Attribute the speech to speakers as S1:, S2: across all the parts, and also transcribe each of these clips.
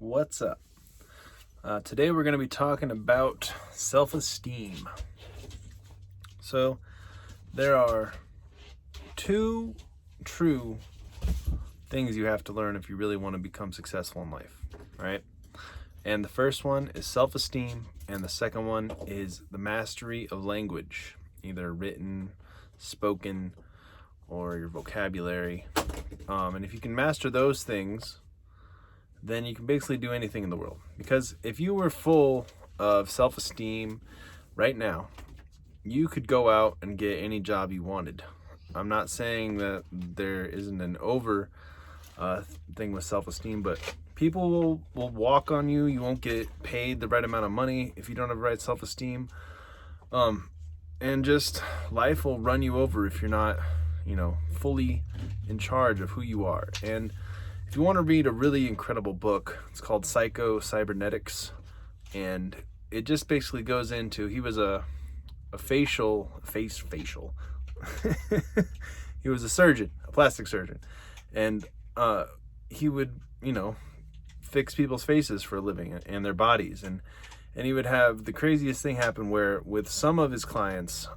S1: What's up? Today we're going to be talking about self-esteem. So there are two true things you have to learn if you really want to become successful in life, right? And the first one is self-esteem, and the second one is the mastery of language, either written, spoken, or your vocabulary. And if you can master those things, then you can basically do anything in the world. Because if you were full of self-esteem right now, you could go out and get any job you wanted. I'm not saying that there isn't an over thing with self-esteem, but people will walk on you. You won't get paid the right amount of money if you don't have the right self-esteem. And just life will run you over if you're not, fully in charge of who you are. And if you want to read a really incredible book, it's called Psycho-Cybernetics, and it just basically goes into, he was a facial. He was a surgeon, a plastic surgeon, and he would, fix people's faces for a living and their bodies, and he would have the craziest thing happen where with some of his clients,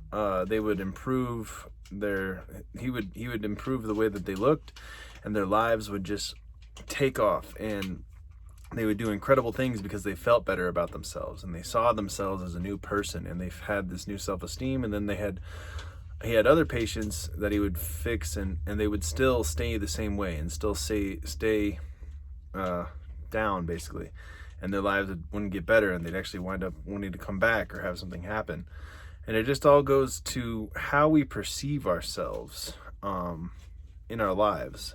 S1: they would improve he would improve the way that they looked, and their lives would just take off, and they would do incredible things because they felt better about themselves and they saw themselves as a new person, and they've had this new self-esteem. And then he had other patients that he would fix, and they would still stay the same way and still stay down basically, and their lives wouldn't get better, and they'd actually wind up wanting to come back or have something happen. And it just all goes to how we perceive ourselves in our lives.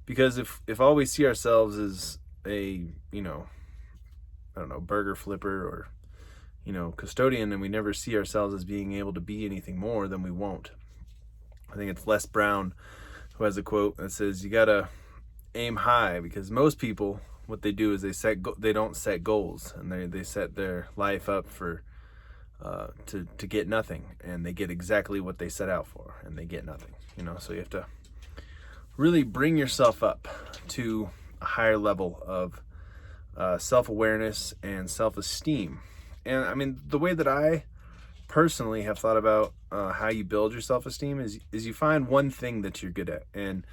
S1: Because if all we see ourselves as a, burger flipper or, custodian, and we never see ourselves as being able to be anything more, then we won't. I think it's Les Brown who has a quote that says, you gotta aim high, because most people, what they do is they don't set goals, and they set their life up for, to get nothing, and they get exactly what they set out for, and they get nothing, so you have to really bring yourself up to a higher level of self-awareness and self-esteem. And I mean, the way that I personally have thought about how you build your self-esteem is you find one thing that you're good at, and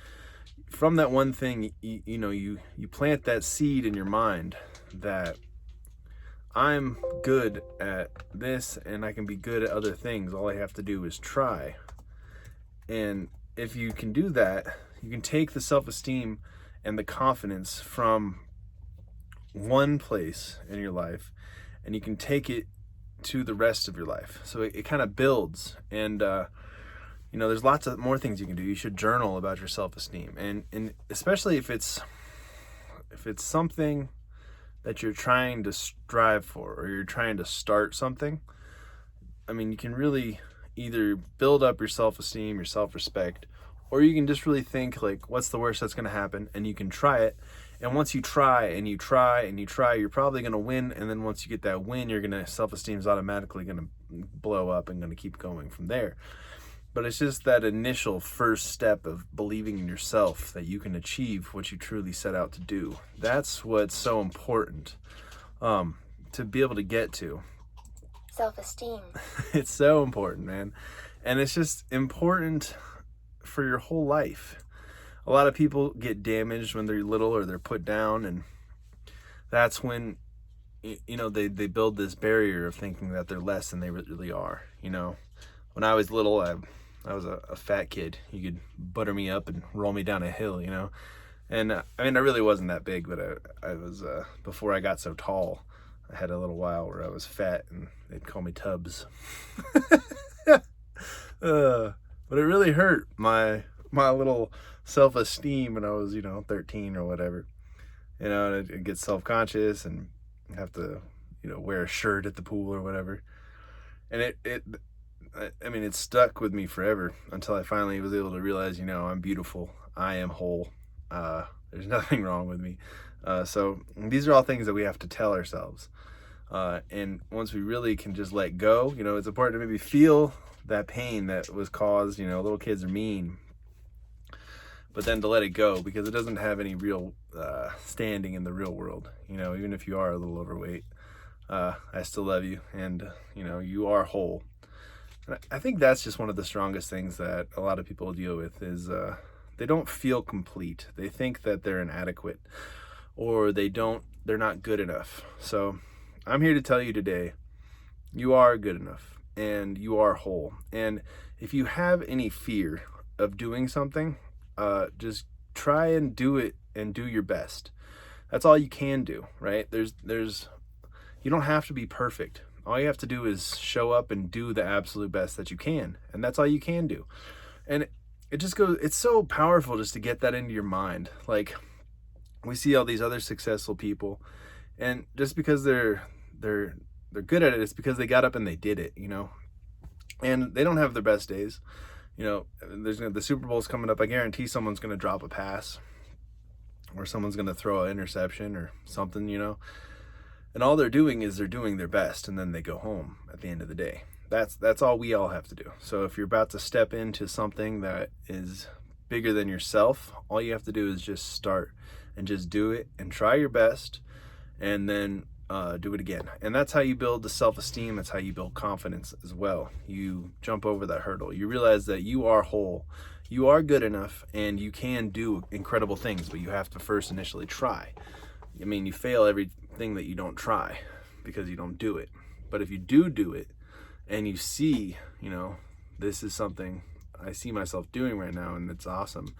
S1: from that one thing, you plant that seed in your mind that I'm good at this and I can be good at other things. All I have to do is try. And if you can do that, you can take the self-esteem and the confidence from one place in your life, and you can take it to the rest of your life. So it kind of builds. And, there's lots of more things you can do. You should journal about your self-esteem. And especially if it's something that you're trying to strive for, or you're trying to start something, I mean, you can really either build up your self-esteem, your self-respect, or you can just really think, like, what's the worst that's going to happen? And you can try it. And once you try and you try and you try, you're probably going to win. And then once you get that win, self-esteem is automatically going to blow up and going to keep going from there. But it's just that initial first step of believing in yourself that you can achieve what you truly set out to do. That's what's so important to be able to get to.
S2: Self-esteem.
S1: It's so important, man. And it's just important for your whole life. A lot of people get damaged when they're little or they're put down, and that's when they build this barrier of thinking that they're less than they really are. When I was little, I was a fat kid. You could butter me up and roll me down a hill, and I really wasn't that big, but I was before I got so tall, I had a little while where I was fat and they'd call me Tubbs. But it really hurt my little self-esteem when I was, 13 or whatever. And I'd get self-conscious and have to, wear a shirt at the pool or whatever. And it stuck with me forever until I finally was able to realize, I'm beautiful. I am whole. There's nothing wrong with me. So these are all things that we have to tell ourselves. And once we really can just let go, it's important to maybe feel that pain that was caused, little kids are mean. but then to let it go because it doesn't have any real standing in the real world. Even if you are a little overweight, I still love you, and you are whole. And I think that's just one of the strongest things that a lot of people deal with is they don't feel complete. They think that they're inadequate, or they're not good enough. So I'm here to tell you today, you are good enough and you are whole. And if you have any fear of doing something, just try and do it and do your best. That's all you can do, right? You don't have to be perfect. All you have to do is show up and do the absolute best that you can. And that's all you can do. And it's so powerful just to get that into your mind. Like, we see all these other successful people, and just because they're good at it, it's because they got up and they did it, and they don't have their best days. The Super Bowl's coming up. I guarantee someone's going to drop a pass, or someone's going to throw an interception or something, and all they're doing is they're doing their best, and then they go home at the end of the day. That's all we all have to do. So if you're about to step into something that is bigger than yourself, all you have to do is just start and just do it and try your best, and then do it again. And that's how you build the self-esteem. That's how you build confidence as well. You jump over that hurdle. You realize that you are whole, you are good enough, and you can do incredible things, but you have to first initially try. You fail everything that you don't try because you don't do it. But if you do it, and you see, this is something I see myself doing right now and it's awesome,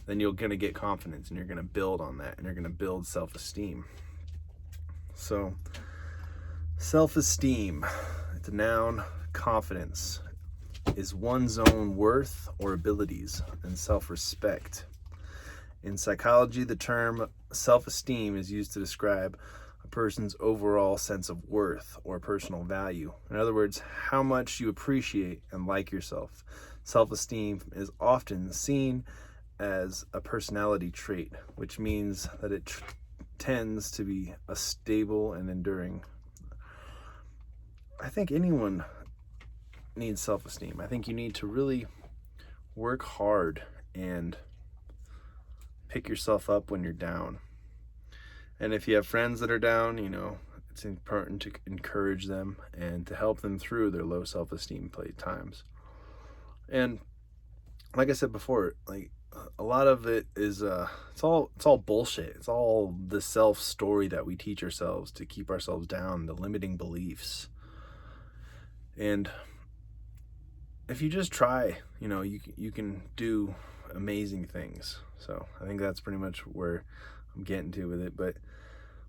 S1: then you're going to get confidence, and you're going to build on that, and you're going to build self-esteem. So, self-esteem, it's a noun. Confidence is one's own worth or abilities, and self-respect. In psychology, the term self-esteem is used to describe a person's overall sense of worth or personal value. In other words, how much you appreciate and like yourself. Self-esteem is often seen as a personality trait, which means that it tends to be a stable and enduring. I think anyone needs self-esteem. I think you need to really work hard and pick yourself up when you're down. And if you have friends that are down, it's important to encourage them and to help them through their low self-esteem times. And like I said before, a lot of it is it's all bullshit. It's all the self story that we teach ourselves to keep ourselves down, the limiting beliefs. And if you just try, you can do amazing things. So I think that's pretty much where I'm getting to with it. But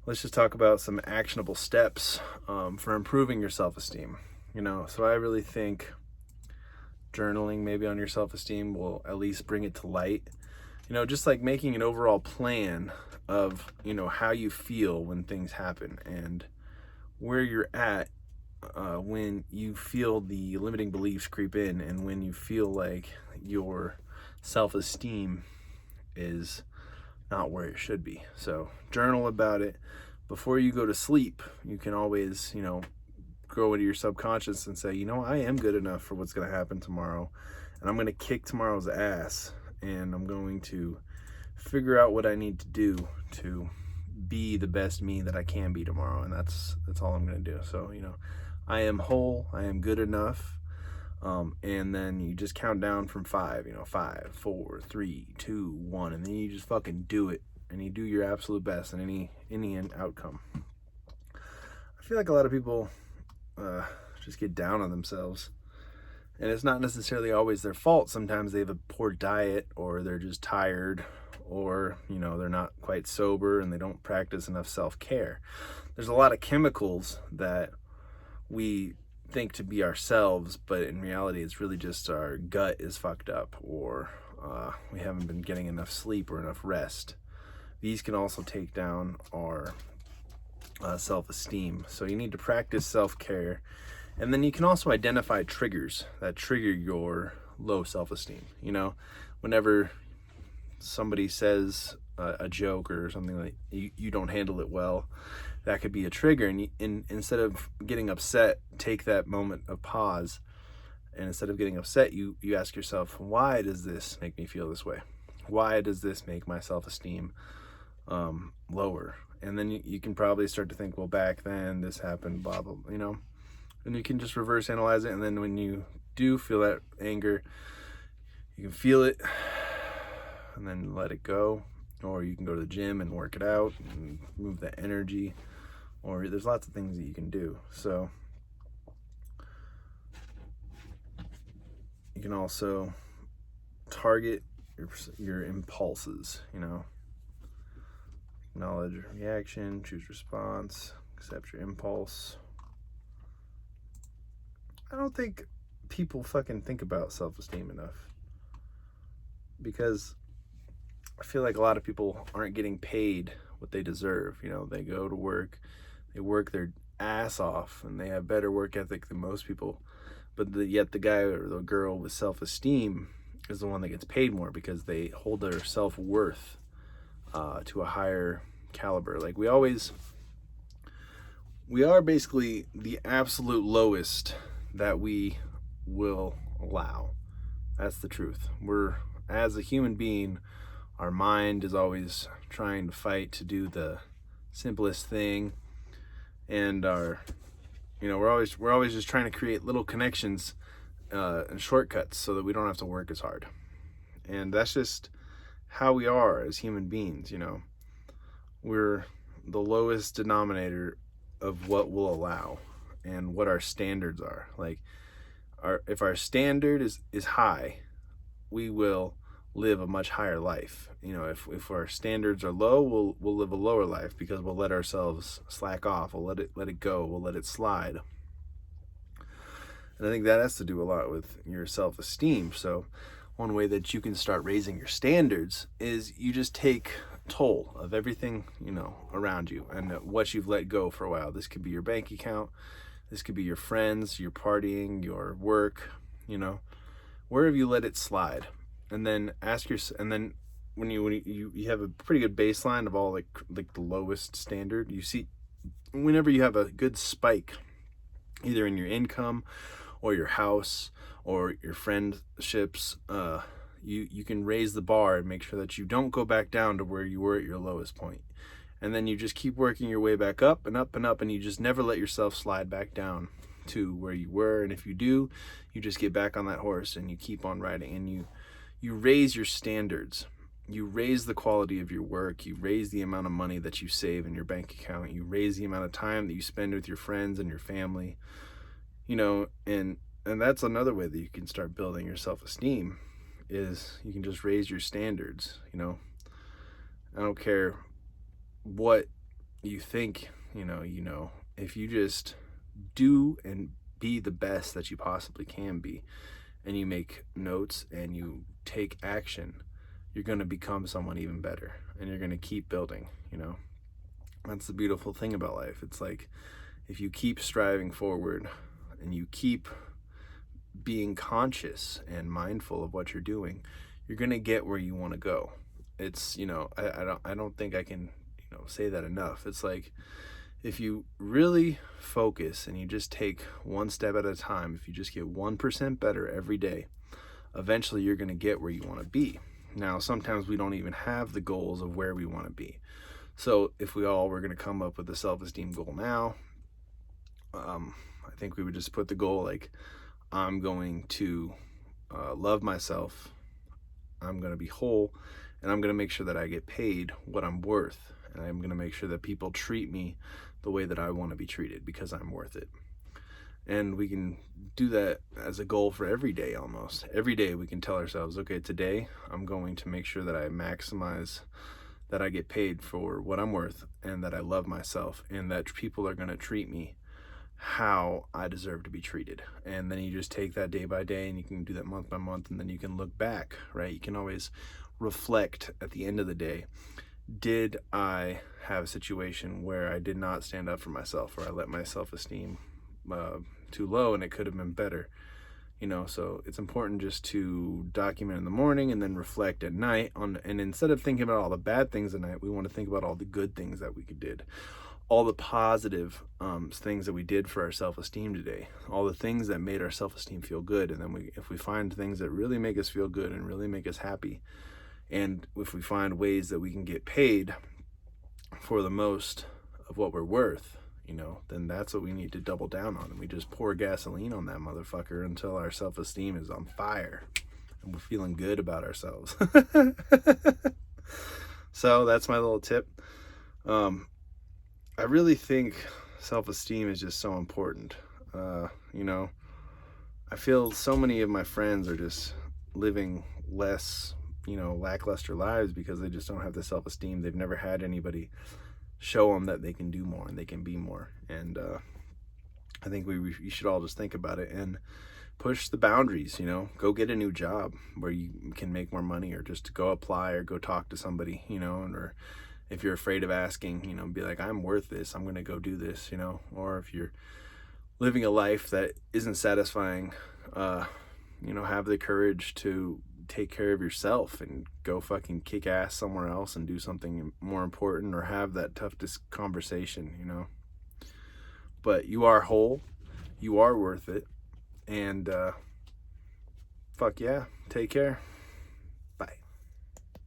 S1: let's just talk about some actionable steps for improving your self-esteem. So I really think journaling maybe on your self-esteem will at least bring it to light. Just like making an overall plan of, how you feel when things happen, and where you're at when you feel the limiting beliefs creep in, and when you feel like your self-esteem is not where it should be. So journal about it. Before you go to sleep, you can always, go into your subconscious and say, I am good enough for what's going to happen tomorrow, and I'm going to kick tomorrow's ass, and I'm going to figure out what I need to do to be the best me that I can be tomorrow. And that's all I'm going to do. So, I am whole, I am good enough. And then you just count down from 5, 5, 4, 3, 2, 1, and then you just fucking do it, and you do your absolute best in any outcome. I feel like a lot of people just get down on themselves, and it's not necessarily always their fault. Sometimes they have a poor diet, or they're just tired, or they're not quite sober, and they don't practice enough self-care. There's a lot of chemicals that we think to be ourselves, but in reality it's really just our gut is fucked up, or we haven't been getting enough sleep or enough rest. These can also take down our self-esteem. So you need to practice self-care, and then you can also identify triggers that trigger your low self-esteem. Whenever somebody says a joke or something, like you don't handle it well, that could be a trigger. And instead of getting upset, take that moment of pause, and instead of getting upset, you ask yourself, why does this make me feel this way? Why does this make my self-esteem lower? And then you can probably start to think, well, back then this happened, blah, blah, and you can just reverse analyze it. And then when you do feel that anger, you can feel it and then let it go. Or you can go to the gym and work it out and move the energy. Or there's lots of things that you can do. So you can also target your impulses, acknowledge reaction, choose response, accept your impulse. I don't think people fucking think about self-esteem enough, because I feel like a lot of people aren't getting paid what they deserve. They go to work, they work their ass off, and they have better work ethic than most people. But yet the guy or the girl with self-esteem is the one that gets paid more, because they hold their self-worth to a higher caliber. Like we are basically the absolute lowest that we will allow. That's the truth. As a human being, our mind is always trying to fight to do the simplest thing, and we're always just trying to create little connections and shortcuts so that we don't have to work as hard. And that's just how we are as human beings. We're the lowest denominator of what we'll allow and what our standards are. Like if our standard is high, we will live a much higher life. If our standards are low, we'll live a lower life, because we'll let ourselves slack off. We'll let it go. We'll let it slide. And I think that has to do a lot with your self-esteem. So one way that you can start raising your standards is you just take toll of everything, around you, and what you've let go for a while. This could be your bank account. This could be your friends, your partying, your work, where have you let it slide? And then and then when you have a pretty good baseline of all like the lowest standard, you see whenever you have a good spike, either in your income or your house or your friendships, you can raise the bar and make sure that you don't go back down to where you were at your lowest point. And then you just keep working your way back up and up and up, and you just never let yourself slide back down to where you were. And if you do, you just get back on that horse and you keep on riding, and you raise your standards. You raise the quality of your work. You raise the amount of money that you save in your bank account. You raise the amount of time that you spend with your friends and your family. And that's another way that you can start building your self-esteem, is you can just raise your standards. I don't care what you think, if you just do and be the best that you possibly can be, and you make notes and you take action, you're going to become someone even better, and you're going to keep building. That's the beautiful thing about life. It's like, if you keep striving forward and you keep being conscious and mindful of what you're doing, you're going to get where you want to go. It's, I don't think I can, say that enough. It's like, if you really focus and you just take one step at a time, if you just get 1% better every day, eventually you're going to get where you want to be. Now, sometimes we don't even have the goals of where we want to be. So if we all were going to come up with a self-esteem goal now, I think we would just put the goal like, I'm going to love myself, I'm going to be whole, and I'm going to make sure that I get paid what I'm worth. And I'm going to make sure that people treat me the way that I want to be treated, because I'm worth it. And we can do that as a goal for every day. Almost every day we can tell ourselves, okay, today I'm going to make sure that I maximize, that I get paid for what I'm worth, and that I love myself, and that people are going to treat me how I deserve to be treated. And then you just take that day by day, and you can do that month by month, and then you can look back, right? You can always reflect at the end of the day. Did I have a situation where I did not stand up for myself, or I let my self-esteem too low and it could have been better? So it's important just to document in the morning and then reflect at night and instead of thinking about all the bad things at night, we want to think about all the good things that we did, all the positive things that we did for our self-esteem today, all the things that made our self-esteem feel good. And then if we find things that really make us feel good and really make us happy, And if we find ways that we can get paid for the most of what we're worth, then that's what we need to double down on. And we just pour gasoline on that motherfucker until our self-esteem is on fire and we're feeling good about ourselves. So that's my little tip. I really think self-esteem is just so important. I feel so many of my friends are just living less, lackluster lives because they just don't have the self-esteem. They've never had anybody show them that they can do more and they can be more. And I think we should all just think about it and push the boundaries. Go get a new job where you can make more money, or just go apply or go talk to somebody, or if you're afraid of asking, be like, I'm worth this, I'm gonna go do this. Or if you're living a life that isn't satisfying, have the courage to take care of yourself and go fucking kick ass somewhere else and do something more important, or have that tough conversation. But you are whole, you are worth it, and fuck yeah, take care.